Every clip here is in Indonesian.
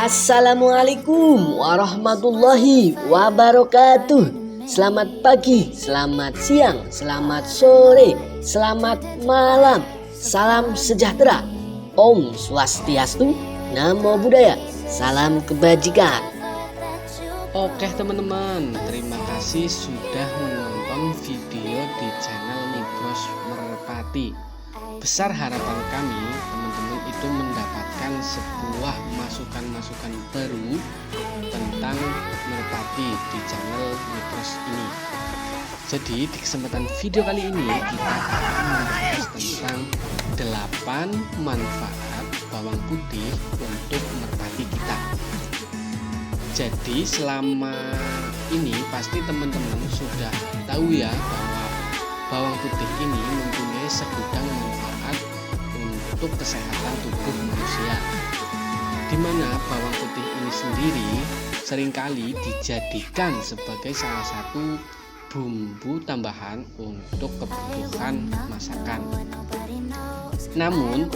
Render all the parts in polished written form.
Assalamualaikum warahmatullahi wabarakatuh. Selamat pagi, selamat siang, selamat sore, selamat malam. Salam sejahtera. Om Swastiastu, Namo Buddhaya, salam kebajikan. Oke teman-teman, terima kasih sudah menonton video di channel Nigros Merpati. Besar harapan kami teman-teman itu mendapatkan sebuah masukan-masukan baru tentang merpati di channel Nigros ini. Jadi di kesempatan video kali ini kita akan membahas tentang 8 manfaat bawang putih untuk merpati kita. Jadi selama ini pasti teman-teman sudah tahu ya bahwa bawang putih ini mempunyai segudang manfaat untuk kesehatan tubuh manusia, di mana bawang putih ini sendiri seringkali dijadikan sebagai salah satu bumbu tambahan untuk kebutuhan masakan. Namun,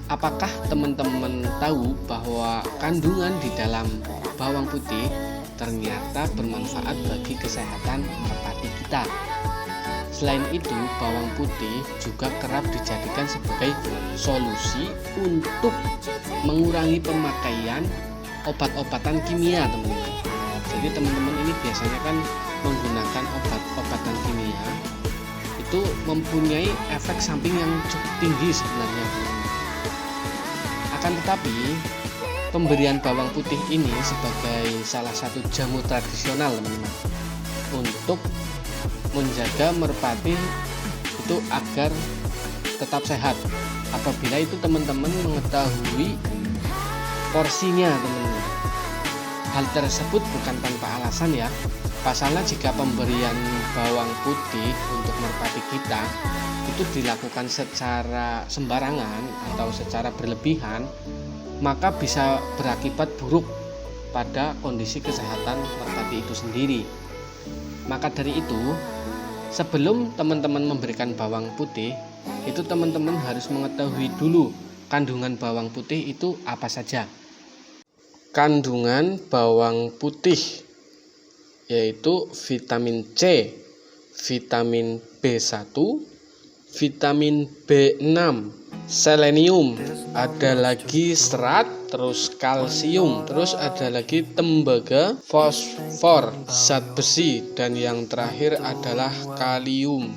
apakah teman-teman tahu bahwa kandungan di dalam bawang putih ternyata bermanfaat bagi kesehatan merpati kita? Selain itu, bawang putih juga kerap dijadikan sebagai solusi untuk mengurangi pemakaian obat-obatan kimia, teman-teman. Jadi teman-teman ini biasanya kan menggunakan obat-obatan kimia itu mempunyai efek samping yang cukup tinggi sebenarnya, teman-teman. Akan tetapi pemberian bawang putih ini sebagai salah satu jamu tradisional, teman-teman, untuk menjaga merpati itu agar tetap sehat. Apabila itu teman-teman mengetahui porsinya, teman-teman. Hal tersebut bukan tanpa alasan ya. Pasalnya jika pemberian bawang putih untuk merpati kita itu dilakukan secara sembarangan atau secara berlebihan, maka bisa berakibat buruk pada kondisi kesehatan merpati itu sendiri. Maka dari itu, sebelum teman-teman memberikan bawang putih, itu teman-teman harus mengetahui dulu kandungan bawang putih itu apa saja. Kandungan bawang putih yaitu vitamin C, vitamin B1, vitamin B6, selenium, ada lagi serat, terus kalsium, terus ada lagi tembaga, fosfor, zat besi, dan yang terakhir adalah kalium.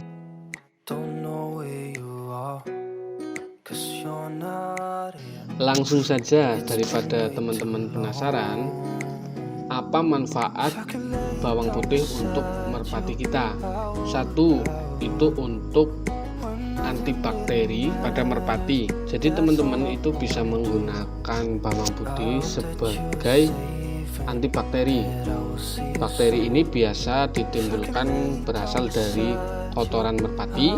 Langsung saja, daripada teman-teman penasaran, apa manfaat bawang putih untuk merpati kita? Satu, itu untuk antibakteri pada merpati. Jadi teman-teman itu bisa menggunakan bawang putih sebagai antibakteri. Bakteri ini biasa ditimbulkan berasal dari kotoran merpati,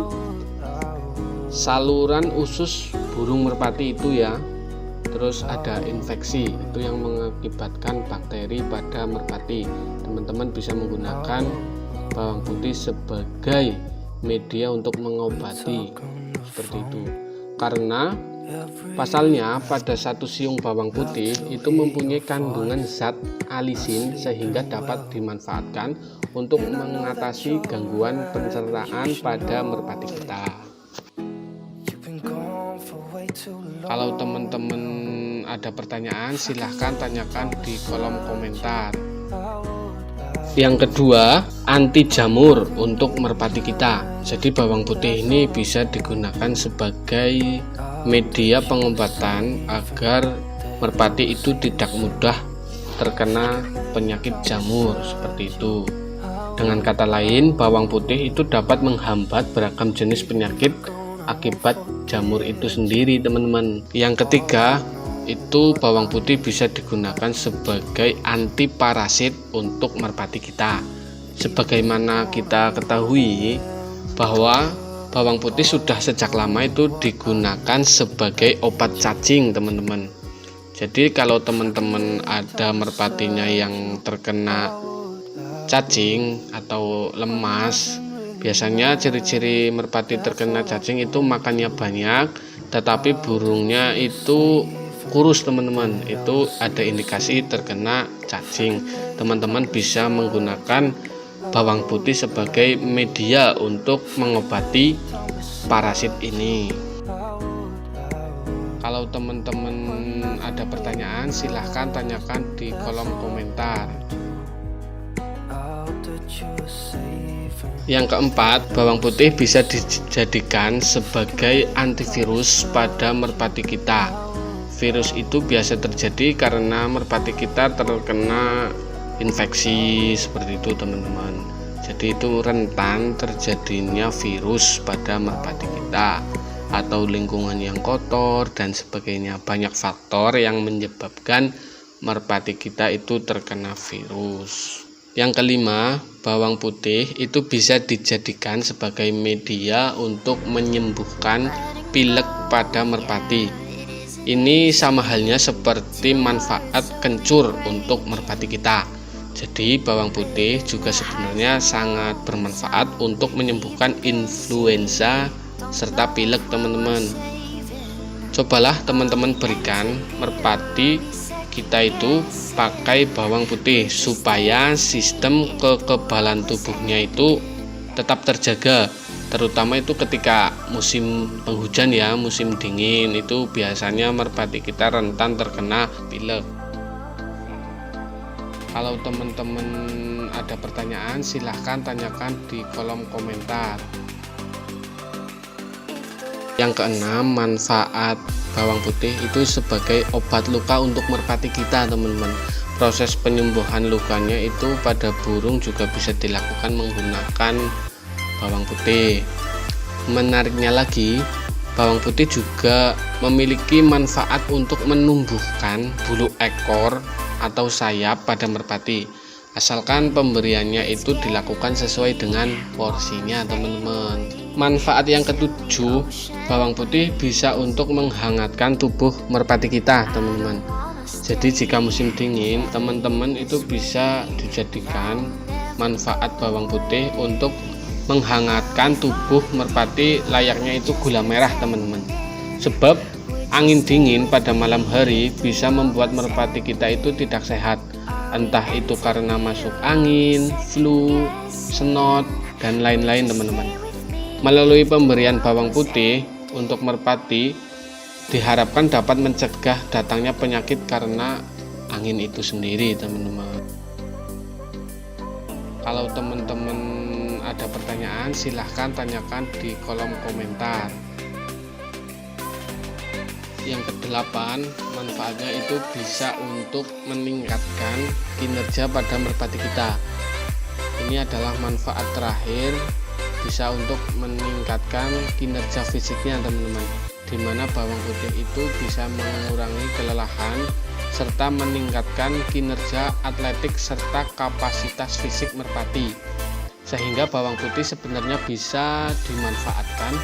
saluran usus burung merpati itu ya. Terus ada infeksi itu yang mengakibatkan bakteri pada merpati. Teman-teman bisa menggunakan bawang putih sebagai media untuk mengobati seperti itu. Karena pasalnya pada satu siung bawang putih itu mempunyai kandungan zat alisin sehingga dapat dimanfaatkan untuk mengatasi gangguan pencernaan pada merpati kita. Kalau teman-teman ada pertanyaan, silahkan tanyakan di kolom komentar. Yang kedua, anti jamur untuk merpati kita. Jadi bawang putih ini bisa digunakan sebagai media pengobatan agar merpati itu tidak mudah terkena penyakit jamur seperti itu. Dengan kata lain, bawang putih itu dapat menghambat beragam jenis penyakit akibat jamur itu sendiri, teman-teman. Yang ketiga, itu bawang putih bisa digunakan sebagai anti parasit untuk merpati kita. Sebagaimana kita ketahui bahwa bawang putih sudah sejak lama itu digunakan sebagai obat cacing, teman-teman. Jadi kalau teman-teman ada merpatinya yang terkena cacing atau lemas, biasanya ciri-ciri merpati terkena cacing itu makannya banyak, tetapi burungnya itu kurus teman-teman, itu ada indikasi terkena cacing. Teman-teman bisa menggunakan bawang putih sebagai media untuk mengobati parasit ini. Kalau teman-teman ada pertanyaan, silahkan tanyakan di kolom komentar. Yang keempat, bawang putih bisa dijadikan sebagai antivirus pada merpati kita. Virus itu biasa terjadi karena merpati kita terkena infeksi seperti itu teman-teman. Jadi itu rentan terjadinya virus pada merpati kita, atau lingkungan yang kotor dan sebagainya. Banyak faktor yang menyebabkan merpati kita itu terkena virus. Yang kelima, bawang putih itu bisa dijadikan sebagai media untuk menyembuhkan pilek pada merpati. Ini sama halnya seperti manfaat kencur untuk merpati kita. Jadi bawang putih juga sebenarnya sangat bermanfaat untuk menyembuhkan influenza serta pilek teman-teman. Cobalah teman-teman berikan merpati kita itu pakai bawang putih supaya sistem kekebalan tubuhnya itu tetap terjaga, terutama itu ketika musim penghujan ya, musim dingin itu biasanya merpati kita rentan terkena pilek. Kalau teman-teman ada pertanyaan, silahkan tanyakan di kolom komentar. Yang keenam, manfaat bawang putih itu sebagai obat luka untuk merpati kita teman-teman. Proses penyembuhan lukanya itu pada burung juga bisa dilakukan menggunakan bawang putih. Menariknya lagi, bawang putih juga memiliki manfaat untuk menumbuhkan bulu ekor atau sayap pada merpati, asalkan pemberiannya itu dilakukan sesuai dengan porsinya teman-teman. Manfaat yang ketujuh, bawang putih bisa untuk menghangatkan tubuh merpati kita teman-teman. Jadi jika musim dingin, teman-teman itu bisa dijadikan manfaat bawang putih untuk menghangatkan tubuh merpati, layaknya itu gula merah teman-teman. Sebab angin dingin pada malam hari bisa membuat merpati kita itu tidak sehat, entah itu karena masuk angin, flu, senot, dan lain-lain teman-teman. Melalui pemberian bawang putih untuk merpati diharapkan dapat mencegah datangnya penyakit karena angin itu sendiri teman-teman. Kalau teman-teman ada pertanyaan, silahkan tanyakan di kolom komentar. Yang kedelapan, manfaatnya itu bisa untuk meningkatkan kinerja pada merpati kita. Ini adalah manfaat terakhir, bisa untuk meningkatkan kinerja fisiknya teman-teman, di mana bawang putih itu bisa mengurangi kelelahan serta meningkatkan kinerja atletik serta kapasitas fisik merpati. Sehingga bawang putih sebenarnya bisa dimanfaatkan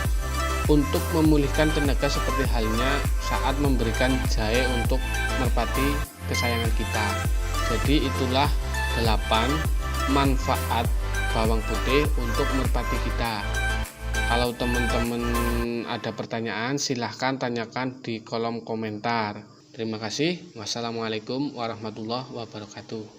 untuk memulihkan tenaga seperti halnya saat memberikan jahe untuk merpati kesayangan kita. Jadi itulah 8 manfaat bawang putih untuk merpati kita. Kalau teman-teman ada pertanyaan, silahkan tanyakan di kolom komentar. Terima kasih. Wassalamualaikum warahmatullahi wabarakatuh.